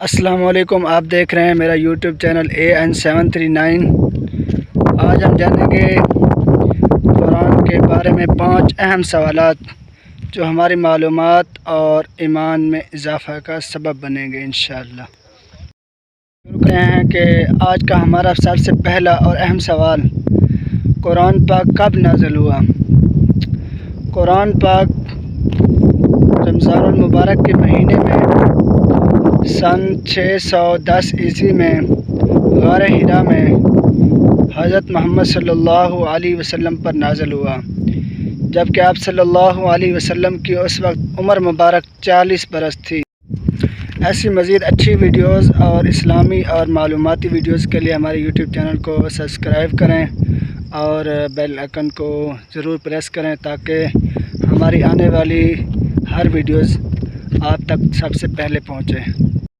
السلام علیکم، آپ دیکھ رہے ہیں میرا یوٹیوب چینل AN739۔ آج ہم جانیں گے قرآن کے بارے میں 5 اہم سوالات جو ہماری معلومات اور ایمان میں اضافہ کا سبب بنیں گے انشاءاللہ۔ شروع کرتے ہیں کہ آج کا ہمارا سب سے پہلا اور اہم سوال، قرآن پاک کب نازل ہوا؟ قرآن پاک رمضان المبارک کے مہینے میں سن 610 عیسوی میں غار حرا میں حضرت محمد صلی اللہ علیہ وسلم پر نازل ہوا، جبکہ آپ صلی اللہ علیہ وسلم کی اس وقت عمر مبارک 40 برس تھی۔ ایسی مزید اچھی ویڈیوز اور اسلامی اور معلوماتی ویڈیوز کے لیے ہمارے یوٹیوب چینل کو سبسکرائب کریں اور بیل آئیکن کو ضرور پریس کریں تاکہ ہماری آنے والی ہر ویڈیوز آپ تک سب سے پہلے پہنچے۔